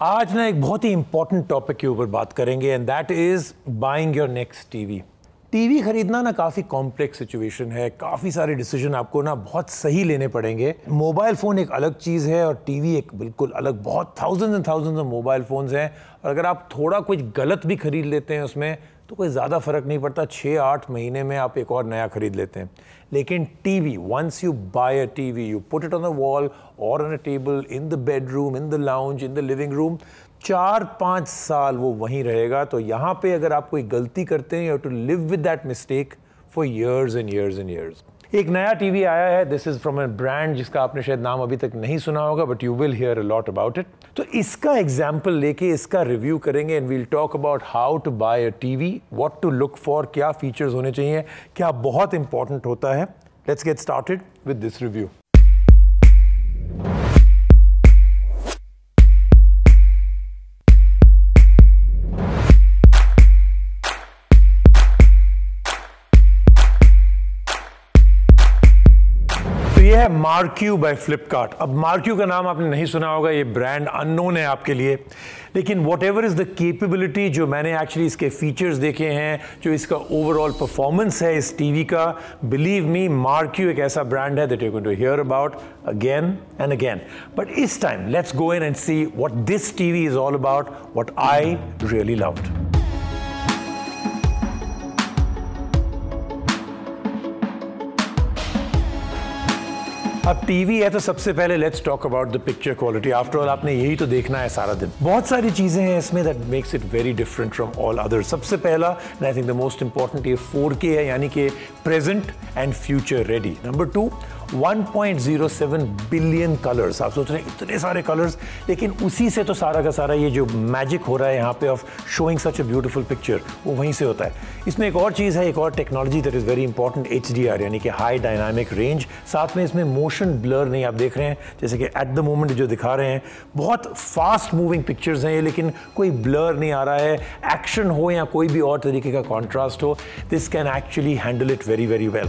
आज ना एक बहुत ही इंपॉर्टेंट टॉपिक के ऊपर बात करेंगे and that is buying your next TV. TV खरीदना ना काफ़ी कॉम्प्लेक्स सिचुएशन है, काफ़ी सारे डिसीजन आपको ना बहुत सही लेने पड़ेंगे। मोबाइल फ़ोन एक अलग चीज़ है और टीवी एक बिल्कुल अलग। बहुत thousands and thousands of mobile phones हैं और अगर आप थोड़ा कुछ गलत भी खरीद लेते हैं उसमें तो कोई ज़्यादा फ़र्क नहीं पड़ता, 6-8 महीने में आप एक और नया खरीद लेते हैं। लेकिन TV, once you buy a TV, you put it on the wall और on a table, in the bedroom, in the lounge, in the living room, 4-5 साल वो वहीं रहेगा। तो यहाँ पे अगर आप कोई गलती करते हैं, you have to live with that mistake for years and years and years. एक नया टीवी आया है, this is from a brand जिसका आपने शायद नाम अभी तक नहीं सुना होगा, but you will hear a lot about it. तो इसका एग्जाम्पल लेके इसका रिव्यू करेंगे and we'll talk about how to buy a TV, what to look for, क्या फीचर्स होने चाहिए, क्या बहुत इंपॉर्टेंट होता है। Let's get started with this review. ये है मार्क्यू बाय फ्लिपकार्ट। अब मार्क्यू का नाम आपने नहीं सुना होगा, ये ब्रांड अननोन है आपके लिए, लेकिन what ever is the capability, जो मैंने एक्चुअली इसके फीचर्स देखे हैं, जो इसका ओवरऑल परफॉर्मेंस है इस टीवी का, बिलीव मी मार्क्यू एक ऐसा ब्रांड है that you going to hear about again and again. But इस time let's go in and see what this TV is all about, what I really loved. अब TV है तो सबसे पहले let's talk about the picture quality. After all आपने यही तो देखना है सारा दिन। बहुत सारी चीजें हैं इसमें that makes it very different from all others. सबसे पहला and I think the most important, ये 4K है, यानी कि present and future ready. Number 2, 1.07 billion colours. आप सोच रहे हैं इतने सारे कलर्स, लेकिन उसी से तो सारा का सारा ये जो मैजिक हो रहा है यहाँ पे of showing such a beautiful picture, वो वहीं से होता है। इसमें एक और चीज़ है, एक और technology that is very important, HDR यानी कि हाई डायनामिक रेंज। साथ में इसमें मोशन ब्लर नहीं, आप देख रहे हैं जैसे कि एट द मोमेंट जो दिखा रहे हैं, बहुत फास्ट मूविंग पिक्चर्स हैं ये, लेकिन कोई ब्लर नहीं आ रहा है। एक्शन हो या कोई भी और तरीके का कॉन्ट्रास्ट हो, this can actually handle it very very well.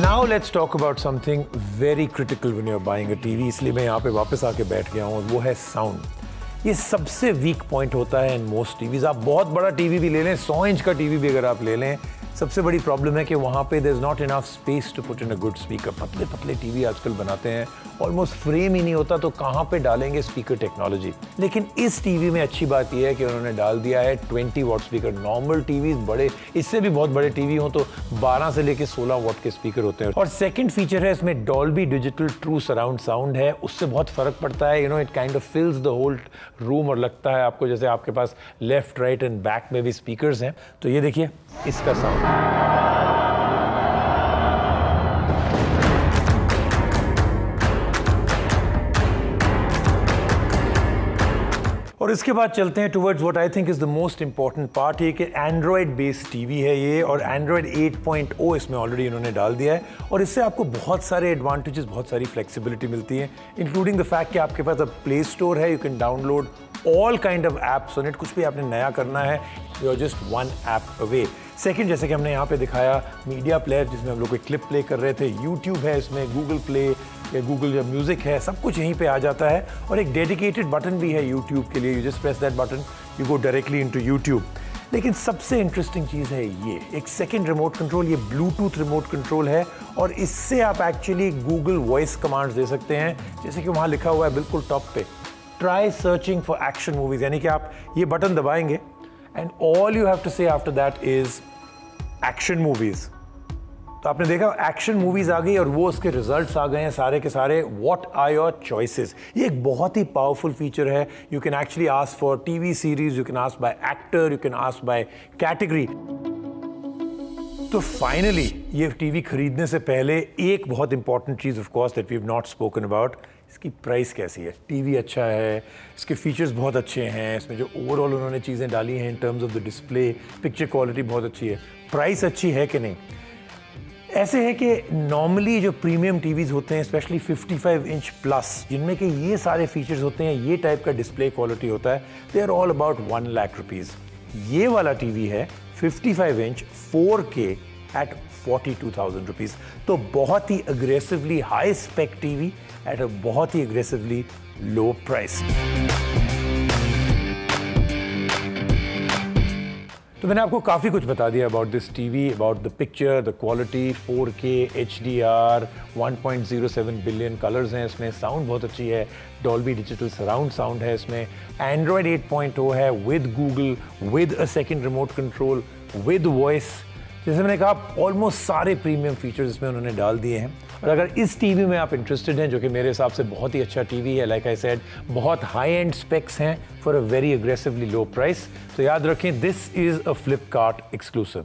Now let's talk about something very critical when you're buying a TV, इसलिए मैं यहाँ पे वापस आके बैठ गया हूँ, वो है साउंड। ये सबसे वीक पॉइंट होता है इन मोस्ट टीवीज। आप बहुत बड़ा टीवी भी ले लें, 100 इंच का टीवी भी अगर आप ले लें, सबसे बड़ी प्रॉब्लम है कि वहाँ पे there is not enough space to put in a good speaker. पतले पतले टीवी आजकल बनाते हैं, ऑलमोस्ट फ्रेम ही नहीं होता, तो कहाँ पे डालेंगे स्पीकर टेक्नोलॉजी। लेकिन इस टीवी में अच्छी बात यह है कि उन्होंने डाल दिया है 20 वॉट स्पीकर। नॉर्मल टीवी बड़े, इससे भी बहुत बड़े टीवी हो तो 12 से लेकर 16 वॉट के स्पीकर होते हैं। और सेकेंड फीचर है इसमें Dolby digital true surround sound है, उससे बहुत फर्क पड़ता है। You know, it kind of fills the whole room और लगता है आपको जैसे आपके पास लेफ्ट राइट एंड बैक में भी स्पीकर्स हैं। तो ये देखिए इसका साउंड। और इसके बाद चलते हैं towards what I think is the most important part, ये कि एंड्रॉयड बेस्ड टीवी है ये, और एंड्रॉयड 8.0 इसमें ऑलरेडी इन्होंने डाल दिया है। और इससे आपको बहुत सारे एडवांटेजेस, बहुत सारी फ्लेक्सिबिलिटी मिलती है, इंक्लूडिंग द फैक्ट कि आपके पास अब प्ले स्टोर है, you can download all kind of apps on it. कुछ भी आपने नया करना है, you are just one app away. Second, जैसे कि हमने यहाँ पे दिखाया मीडिया प्लेयर जिसमें हम लोग कोई क्लिप प्ले कर रहे थे, यूट्यूब है इसमें, गूगल प्ले या गूगल जो म्यूजिक है, सब कुछ यहीं पे आ जाता है। और एक डेडिकेटेड बटन भी है यूट्यूब के लिए, you just press that button, you go directly into YouTube. लेकिन सबसे इंटरेस्टिंग चीज़ है ये एक सेकंड रिमोट कंट्रोल, ये ब्लूटूथ रिमोट कंट्रोल है, और इससे आप एक्चुअली गूगल वॉइस कमांड्स दे सकते हैं, जैसे कि वहाँ लिखा हुआ है बिल्कुल टॉप पे, try searching for action movies. यानी कि आप ये बटन दबाएंगे and all you have to say after that is action movies. तो आपने देखा एक्शन मूवीज आ गई और वो उसके रिजल्ट्स आ गए हैं सारे के सारे। व्हाट आर योर चॉइसेस, ये एक बहुत ही पावरफुल फीचर है। You can actually ask for TV series, you can ask by actor, you can ask by category. तो फाइनली ये टीवी खरीदने से पहले एक बहुत इंपॉर्टेंट चीज़ of course that we have not spoken about, इसकी प्राइस कैसी है। टीवी अच्छा है, इसके फीचर्स बहुत अच्छे हैं, इसमें जो ओवरऑल उन्होंने चीज़ें डाली हैं in terms of the display, picture quality बहुत अच्छी है, प्राइस अच्छी है कि नहीं। ऐसे है कि नॉर्मली जो प्रीमियम टीवीज़ होते हैं, स्पेशली 55 इंच प्लस, जिनमें कि ये सारे फीचर्स होते हैं, ये टाइप का डिस्प्ले क्वालिटी होता है, they are all about 1 lakh rupees. ये वाला टीवी है 55 इंच 4K at 42,000 rupees. तो बहुत ही aggressively high spec TV at a बहुत ही aggressively low price. तो मैंने आपको काफ़ी कुछ बता दिया about this TV, about the picture, the quality, 4K, HDR, 1.07 billion colours हैं इसमें, साउंड बहुत अच्छी है, डॉल्बी डिजिटल सराउंड साउंड है इसमें, एंड्रॉयड 8.0 है with Google, with a second remote control, with voice. जैसे मैंने कहा ऑलमोस्ट सारे प्रीमियम फीचर्स इसमें उन्होंने डाल दिए हैं। और अगर इस टीवी में आप इंटरेस्टेड हैं, जो कि मेरे हिसाब से बहुत ही अच्छा टीवी है, लाइक आई सेड बहुत हाई एंड स्पेक्स हैं for a very aggressively low price, तो याद रखें this is a Flipkart exclusive.